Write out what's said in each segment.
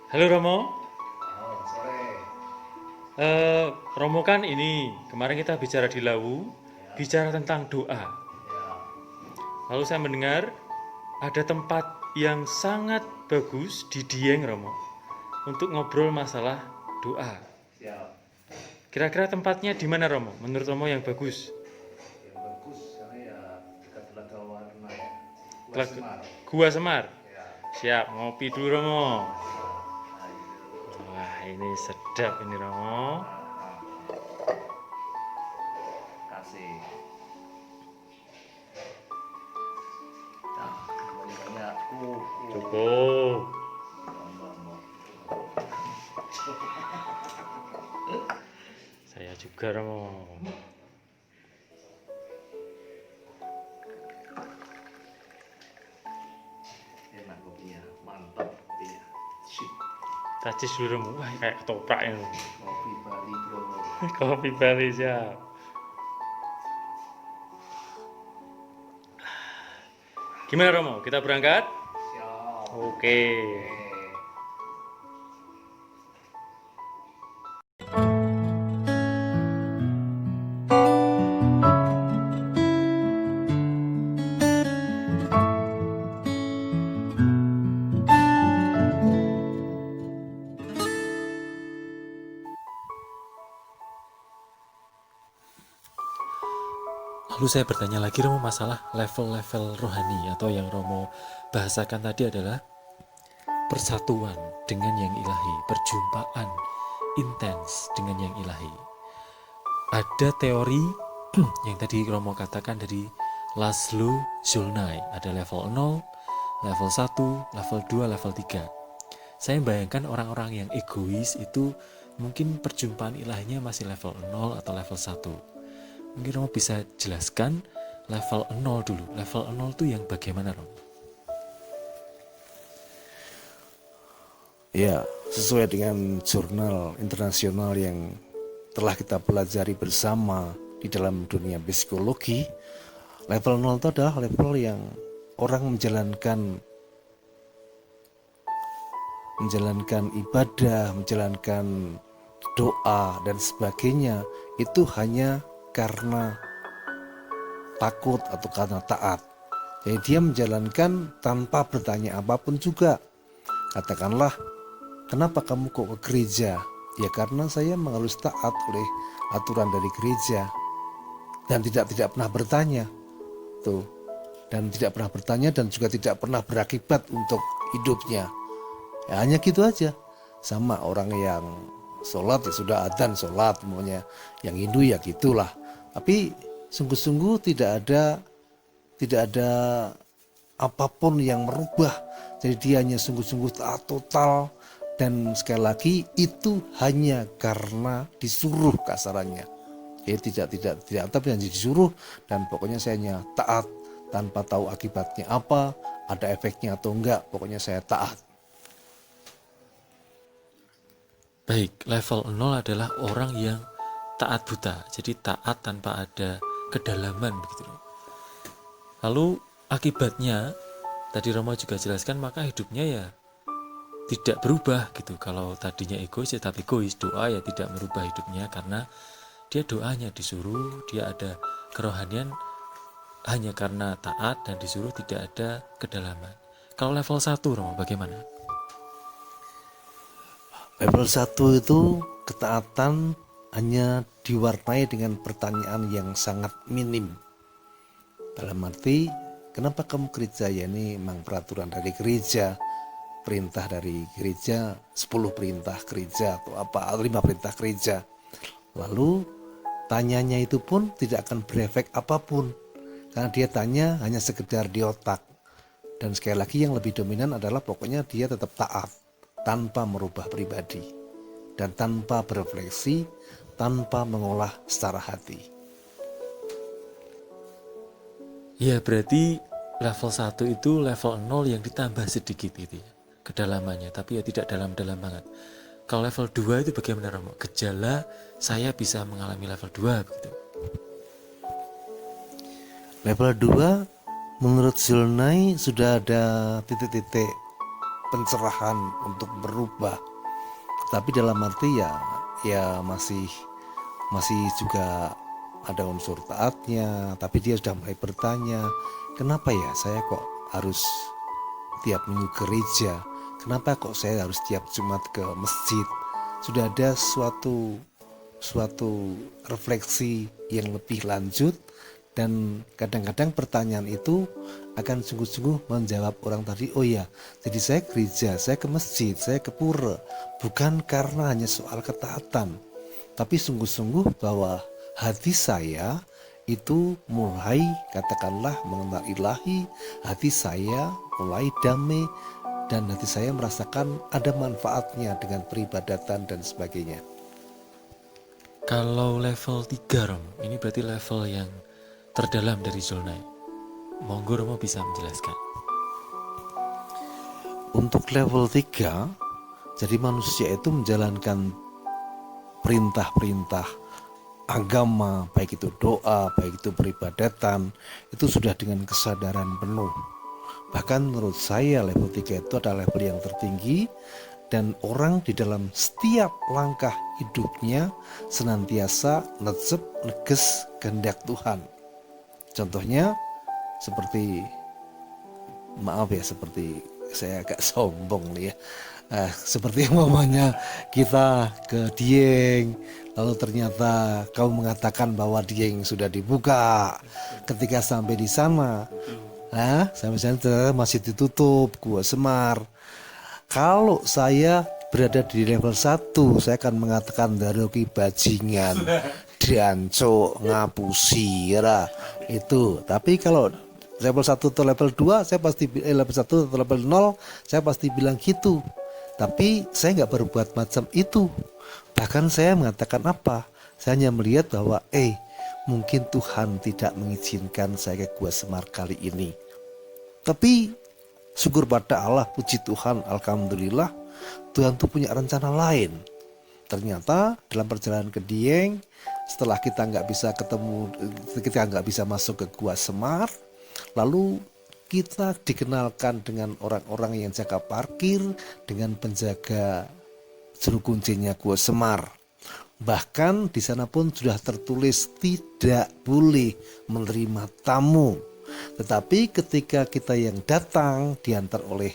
Halo Romo. Oh, sore. Romo kan ini kemarin kita bicara di Lawu, Ya, bicara tentang doa. ya, Lalu saya mendengar ada tempat yang sangat bagus di Dieng Romo untuk ngobrol masalah doa. siap. Kira-kira tempatnya di mana Romo? Menurut Romo yang bagus? Yang bagus karena ya dekat Telaga Warna ya. Gua Telaga- Semar. Gua Semar. Ya, Siap, ngopi dulu Romo. mantap. Nah, itu. Wah, ini sedap ini Romo. Kasih. Nah, banyak kuku. Cukup. Ngomong. Saya juga Romo. Enak kopinya, mantap kopinya. Sip. Tacis dulu Romo. Wah, kayak ketoprak ini. Kopi Bali bro. Kopi Bali siap. Gimana Romo? Kita berangkat? Siap. Oke. Oke. Lalu saya bertanya lagi Romo masalah level-level rohani atau yang Romo bahasakan tadi adalah persatuan dengan yang ilahi, perjumpaan intens dengan yang ilahi. Ada teori yang tadi Romo katakan dari Laszlo Zulnay, ada level 0, level 1, level 2, level 3. Saya bayangkan orang-orang yang egois itu mungkin perjumpaan ilahinya masih level 0 atau level 1. Mungkin Romo bisa jelaskan level 0 dulu. Level 0 itu yang bagaimana Romo? Ya, sesuai dengan jurnal internasional yang telah kita pelajari bersama di dalam dunia psikologi, level 0 itu adalah level yang orang menjalankan ibadah, menjalankan doa dan sebagainya itu hanya karena takut atau karena taat. Jadi dia menjalankan tanpa bertanya apapun juga. Katakanlah, kenapa kamu kok ke gereja? Ya karena saya harus taat oleh aturan dari gereja dan tidak pernah bertanya. Tuh. Dan tidak pernah bertanya dan juga tidak pernah berakibat untuk hidupnya. Ya, hanya gitu aja. Sama orang yang sholat ya sudah adzan sholat semuanya. Yang Hindu ya gitulah. Tapi sungguh-sungguh tidak ada apapun yang merubah. Jadi dia hanya sungguh-sungguh taat total dan sekali lagi itu hanya karena disuruh kasarannya. Jadi tidak tapi hanya disuruh dan pokoknya saya hanya taat tanpa tahu akibatnya apa, ada efeknya atau enggak, pokoknya saya taat. Baik, level 0 adalah orang yang taat buta. Jadi taat tanpa ada kedalaman begitu. Lalu akibatnya tadi Romo juga jelaskan maka hidupnya ya tidak berubah gitu. Kalau tadinya egois ya tetap egois, doa ya tidak merubah hidupnya karena dia doanya disuruh, dia ada kerohanian hanya karena taat dan disuruh tidak ada kedalaman. Kalau level 1 Romo bagaimana? Level 1 itu ketaatan hanya diwarnai dengan pertanyaan yang sangat minim. Dalam arti, kenapa kamu gereja? Ya ini memang peraturan dari gereja, perintah dari gereja, 10 perintah gereja atau apa, 5 perintah gereja. Lalu tanyanya itu pun tidak akan berefek apapun. Karena dia tanya hanya sekedar di otak. Dan sekali lagi yang lebih dominan adalah pokoknya dia tetap taat tanpa merubah pribadi dan tanpa berefleksi, tanpa mengolah secara hati. Ya berarti level 1 itu level 0 yang ditambah sedikit gitu ya kedalamannya, tapi ya tidak dalam-dalam banget. Kalau level 2 itu bagaimana Romo? Gejala saya bisa mengalami level 2 begitu. Level 2 menurut Zulnai sudah ada titik-titik pencerahan untuk berubah. Tapi dalam arti ya masih juga ada unsur taatnya, tapi dia sudah mulai bertanya, kenapa ya saya kok harus tiap minggu ke gereja? Kenapa kok saya harus tiap Jumat ke masjid? Sudah ada suatu refleksi yang lebih lanjut, dan kadang-kadang pertanyaan itu akan sungguh-sungguh menjawab orang tadi, oh ya, jadi saya ke gereja, saya ke masjid, saya ke pura, bukan karena hanya soal ketaatan, tapi sungguh-sungguh bahwa hati saya itu mulai, katakanlah, mengenal ilahi, hati saya mulai damai, dan hati saya merasakan ada manfaatnya dengan peribadatan dan sebagainya. Kalau level 3 Romo, ini berarti level yang terdalam dari Zulnai. Monggo Romo bisa menjelaskan. Untuk level 3, jadi manusia itu menjalankan perintah-perintah agama, baik itu doa, baik itu peribadatan, itu sudah dengan kesadaran penuh. Bahkan menurut saya level 3 itu adalah level yang tertinggi, dan orang di dalam setiap langkah hidupnya senantiasa neges kehendak Tuhan. Contohnya seperti, maaf ya, seperti saya agak sombong nih ya, seperti umpamanya kita ke Dieng, lalu ternyata kamu mengatakan bahwa Dieng sudah dibuka. Ketika sampai di sana, sampai sana ternyata masih ditutup, Gua Semar. Kalau saya berada di level 1, saya akan mengatakan daroki bajingan, danco, ngapusi, itu. Tapi kalau level 1 atau level 2, saya pasti level 1 atau level 0, saya pasti bilang gitu. Tapi saya nggak berbuat macam itu. Bahkan saya mengatakan apa? Saya hanya melihat bahwa mungkin Tuhan tidak mengizinkan saya ke Gua Semar kali ini. Tapi syukur pada Allah, puji Tuhan, alhamdulillah, Tuhan tuh punya rencana lain. Ternyata dalam perjalanan ke Dieng, setelah kita nggak bisa ketemu, kita nggak bisa masuk ke Gua Semar, lalu kita dikenalkan dengan orang-orang yang jaga parkir, dengan penjaga juru kuncinya Gua Semar. Bahkan di sana pun sudah tertulis tidak boleh menerima tamu. Tetapi ketika kita yang datang diantar oleh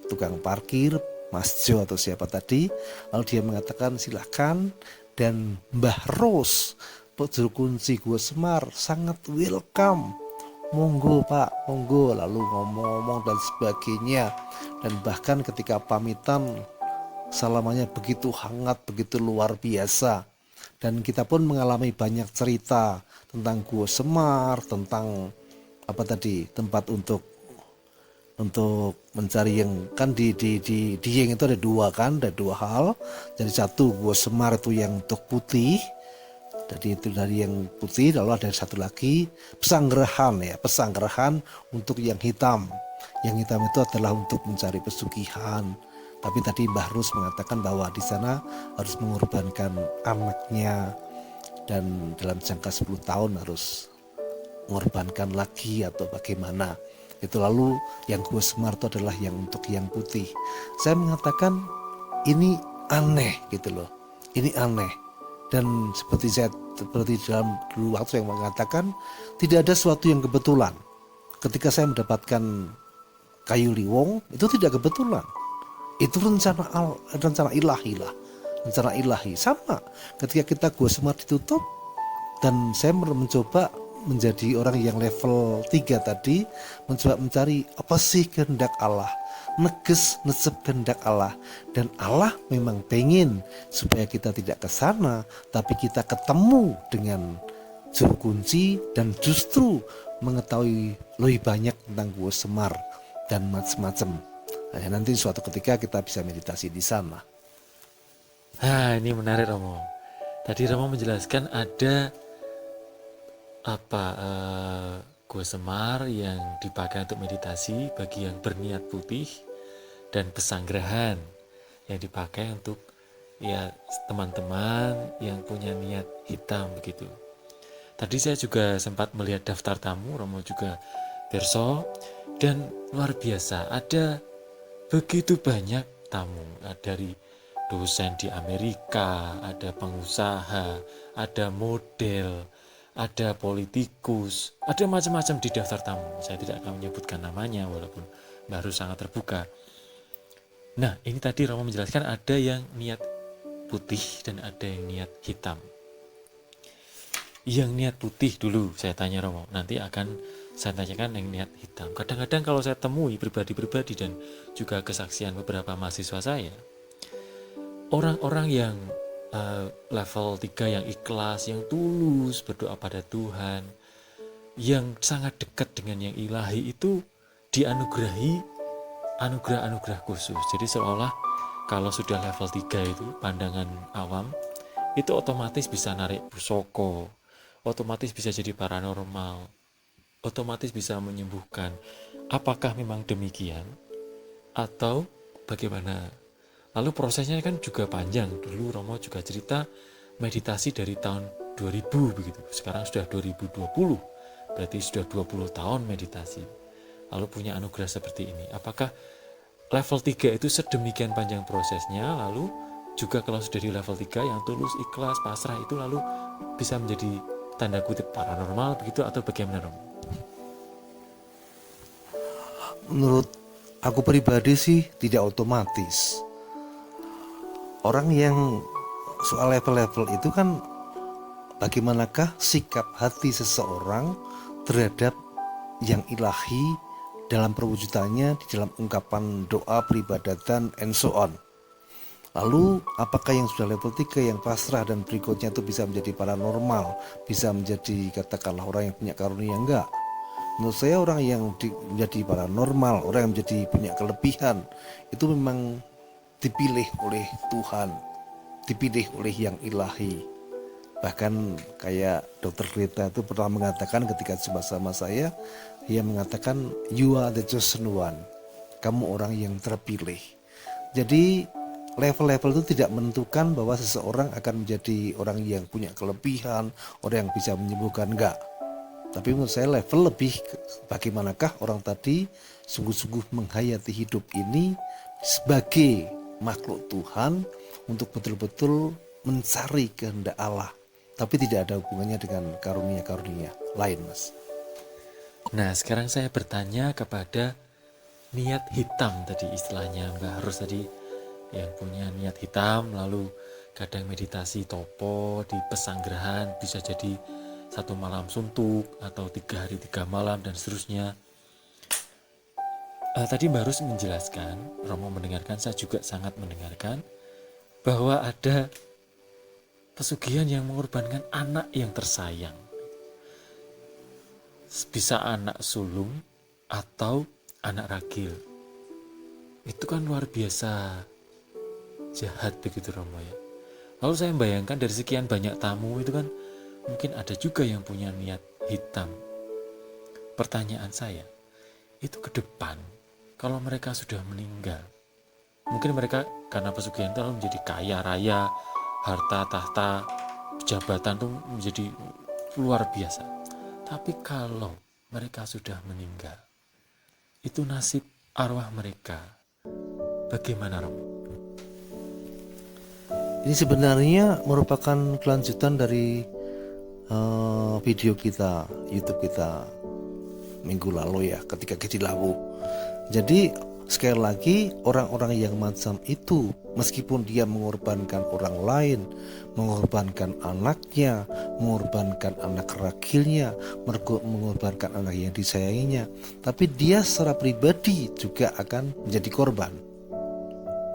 tukang parkir, Mas Jo atau siapa tadi, lalu dia mengatakan silahkan, dan Mbah Ros, juru kunci Gua Semar, sangat welcome. Monggo Pak, monggo, lalu ngomong-ngomong dan sebagainya. Dan bahkan ketika pamitan, salamannya begitu hangat, begitu luar biasa. Dan kita pun mengalami banyak cerita tentang Gua Semar, tentang tempat untuk mencari yang kan di Dieng itu ada dua hal. Jadi satu, Gua Semar itu yang untuk putih. Jadi itu dari yang putih, lalu ada satu lagi pesanggerahan untuk yang hitam. Yang hitam itu adalah untuk mencari pesugihan. Tapi tadi Mbah Rus mengatakan bahwa di sana harus mengorbankan anaknya, dan dalam jangka 10 tahun harus mengorbankan lagi atau bagaimana. Itu lalu yang Gua Semar itu adalah yang untuk yang putih. Saya mengatakan ini aneh gitu loh. Ini aneh. Dan seperti dalam dulu waktu yang mengatakan tidak ada sesuatu yang kebetulan. Ketika saya mendapatkan kayu liwong, itu tidak kebetulan. Itu rencana ilahi lah. Rencana ilahi. Sama ketika kita Gua Semar ditutup, dan saya mencoba menjadi orang yang level 3 tadi, mencoba mencari apa sih kehendak Allah, nesep kehendak Allah. Dan Allah memang pengen supaya kita tidak ke sana, tapi kita ketemu dengan juru kunci dan justru mengetahui lebih banyak tentang Gua Semar dan macam-macam. Nanti suatu ketika kita bisa meditasi di sana. Ini menarik Romo. Tadi Romo menjelaskan ada Gua Semar yang dipakai untuk meditasi bagi yang berniat putih, dan pesanggerahan yang dipakai untuk ya teman-teman yang punya niat hitam begitu. Tadi saya juga sempat melihat daftar tamu, Romo juga Perso, dan luar biasa ada begitu banyak tamu, dari dosen di Amerika, ada pengusaha, ada model, ada politikus, ada macam-macam di daftar tamu. Saya tidak akan menyebutkan namanya walaupun baru sangat terbuka. Nah, ini tadi Romo menjelaskan ada yang niat putih dan ada yang niat hitam. Yang niat putih dulu saya tanya Romo, nanti akan saya tanyakan yang niat hitam. Kadang-kadang kalau saya temui pribadi-pribadi dan juga kesaksian beberapa mahasiswa saya, orang-orang yang level 3 yang ikhlas, yang tulus berdoa pada Tuhan, yang sangat dekat dengan yang ilahi itu dianugerahi anugerah-anugerah khusus. Jadi seolah kalau sudah level 3 itu pandangan awam itu otomatis bisa narik pusoko, otomatis bisa jadi paranormal, otomatis bisa menyembuhkan. Apakah memang demikian atau bagaimana? Lalu prosesnya kan juga panjang. Dulu Romo juga cerita meditasi dari tahun 2000 begitu. Sekarang sudah 2020. Berarti sudah 20 tahun meditasi. Lalu punya anugerah seperti ini. Apakah level 3 itu sedemikian panjang prosesnya, lalu juga kalau sudah di level 3 yang tulus, ikhlas, pasrah itu lalu bisa menjadi tanda kutip paranormal begitu atau bagaimana Romo? Menurut aku pribadi sih tidak otomatis. Orang yang soal level-level itu kan bagaimanakah sikap hati seseorang terhadap yang ilahi dalam perwujudannya di dalam ungkapan doa, peribadatan, and so on. Lalu apakah yang sudah level 3 yang pasrah dan berikutnya itu bisa menjadi paranormal, bisa menjadi katakanlah orang yang punya karunia? Enggak. Menurut saya orang yang menjadi paranormal, orang yang menjadi punya kelebihan itu memang dipilih oleh Tuhan, dipilih oleh yang ilahi. Bahkan kayak Dr. Greta itu pernah mengatakan ketika jumpa sama saya, dia mengatakan you are the chosen one, kamu orang yang terpilih. Jadi level-level itu tidak menentukan bahwa seseorang akan menjadi orang yang punya kelebihan, orang yang bisa menyembuhkan, enggak. Tapi menurut saya level lebih bagaimanakah orang tadi sungguh-sungguh menghayati hidup ini sebagai makhluk Tuhan untuk betul-betul mencari kehendak Allah, tapi tidak ada hubungannya dengan karunia-karunia lain, Mas. Nah, sekarang saya bertanya kepada niat hitam tadi istilahnya Mbak Harus tadi, yang punya niat hitam lalu kadang meditasi topo di pesanggerahan bisa jadi 1 malam suntuk atau 3 hari 3 malam dan seterusnya. Tadi Mbak Harus menjelaskan, Romo mendengarkan, saya juga sangat mendengarkan bahwa ada pesugihan yang mengorbankan anak yang tersayang. Bisa anak sulung atau anak ragil. Itu kan luar biasa jahat begitu Romo ya. Lalu saya membayangkan dari sekian banyak tamu itu kan mungkin ada juga yang punya niat hitam. Pertanyaan saya, itu ke depan kalau mereka sudah meninggal, mungkin mereka karena pesugihan itu lalu menjadi kaya raya, harta tahta, jabatan itu menjadi luar biasa. Tapi kalau mereka sudah meninggal, itu nasib arwah mereka bagaimana Romo? Ini sebenarnya merupakan kelanjutan dari video kita, YouTube kita minggu lalu ya, ketika Kecil Lawu. Jadi sekali lagi orang-orang yang macam itu, meskipun dia mengorbankan orang lain, mengorbankan anaknya, mengorbankan anak ragilnya, mengorbankan anak yang disayanginya, tapi dia secara pribadi juga akan menjadi korban.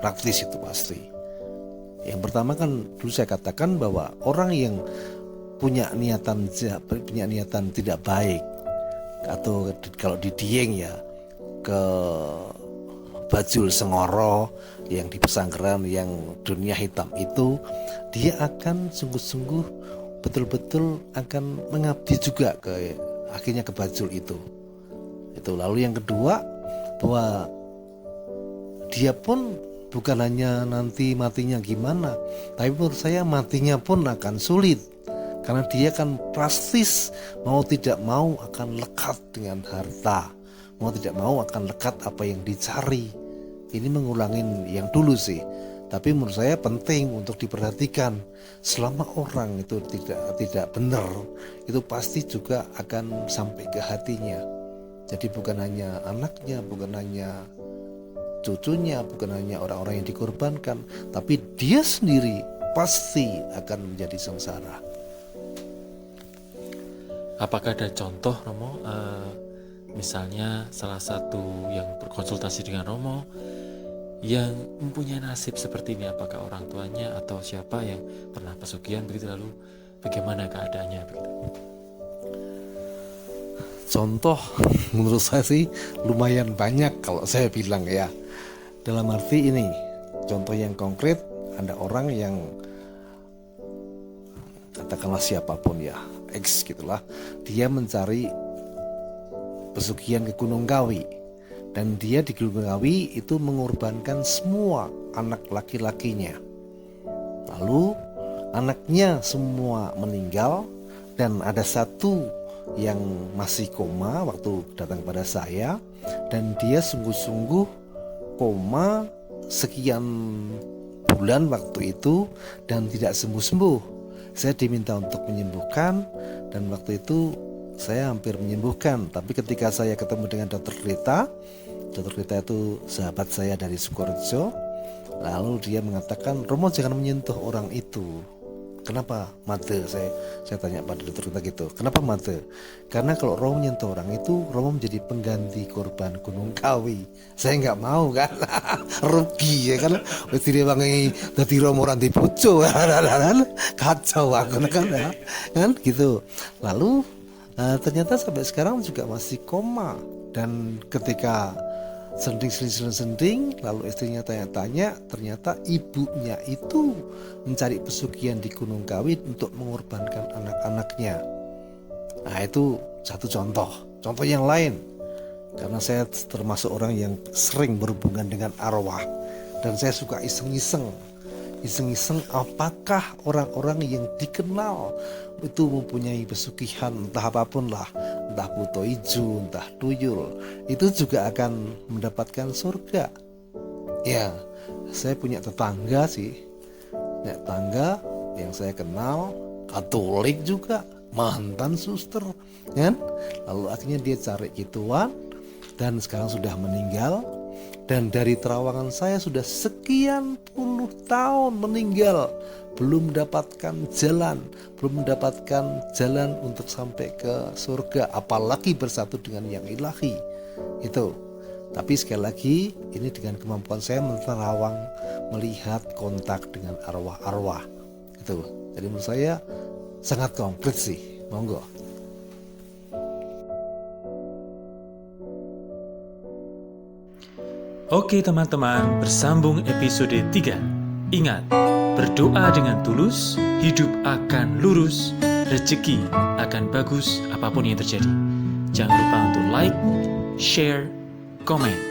Praktis itu pasti. Yang pertama kan dulu saya katakan bahwa orang yang punya niatan tidak baik, atau kalau di Dieng ya ke Bajul Sengoro yang di pesanggeran yang dunia hitam itu, dia akan sungguh-sungguh betul-betul akan mengabdi juga ke akhirnya ke Bajul itu. Lalu yang kedua bahwa dia pun bukan hanya nanti matinya gimana, tapi menurut saya matinya pun akan sulit. Karena dia kan plastis, mau tidak mau akan lekat dengan harta, mau tidak mau akan lekat apa yang dicari. ini mengulangin yang dulu sih. Tapi menurut saya penting untuk diperhatikan. Selama orang itu tidak benar, itu pasti juga akan sampai ke hatinya. Jadi bukan hanya anaknya, bukan hanya cucunya, bukan hanya orang-orang yang dikorbankan, tapi dia sendiri pasti akan menjadi sengsara. Apakah ada contoh Romo, misalnya salah satu yang berkonsultasi dengan Romo yang mempunyai nasib seperti ini, apakah orang tuanya atau siapa yang pernah pesugihan begitu, lalu bagaimana keadaannya begitu? Contoh menurut saya sih lumayan banyak kalau saya bilang ya. Dalam arti ini, contoh yang konkret, ada orang yang katakanlah siapapun ya, X gitulah, dia mencari pesugihan ke Gunung Kawi. Dan dia di Gunung Kawi itu mengorbankan semua anak laki-lakinya. Lalu anaknya semua meninggal dan ada satu yang masih koma waktu datang pada saya, dan dia sungguh-sungguh koma sekian bulan waktu itu dan tidak sembuh-sembuh. Saya diminta untuk menyembuhkan dan waktu itu saya hampir menyembuhkan. Tapi ketika saya ketemu dengan Dokter Rita itu sahabat saya dari Sukorejo, lalu dia mengatakan, Romo jangan menyentuh orang itu. Kenapa mate? Saya tanya pada Dokter Rita gitu. Kenapa mate? Karena kalau Romo menyentuh orang itu, Romo menjadi pengganti korban Gunung Kawi. Saya nggak mau kan, rugi ya kan. Wis direwangi dadi Romo ora dibojo, kacau aku kan gitu. Lalu ternyata sampai sekarang juga masih koma, dan ketika sending, lalu istrinya tanya-tanya, ternyata ibunya itu mencari pesugihan di Gunung Kawi untuk mengorbankan anak-anaknya. Nah itu satu contoh yang lain, karena saya termasuk orang yang sering berhubungan dengan arwah, dan saya suka iseng-iseng apakah orang-orang yang dikenal itu mempunyai pesugihan entah apapun lah, entah buto ijo, entah tuyul, itu juga akan mendapatkan surga. Ya, saya punya tetangga yang saya kenal, Katolik juga, mantan suster kan, lalu akhirnya dia cari gituan dan sekarang sudah meninggal. Dan dari terawangan saya sudah sekian puluh tahun meninggal, belum mendapatkan jalan untuk sampai ke surga, apalagi bersatu dengan yang ilahi itu. Tapi sekali lagi, ini dengan kemampuan saya menerawang, melihat kontak dengan arwah-arwah itu. Jadi menurut saya sangat konkret sih. Monggo. Oke teman-teman, bersambung episode 3. Ingat, berdoa dengan tulus, hidup akan lurus, rezeki akan bagus apapun yang terjadi. Jangan lupa untuk like, share, komen.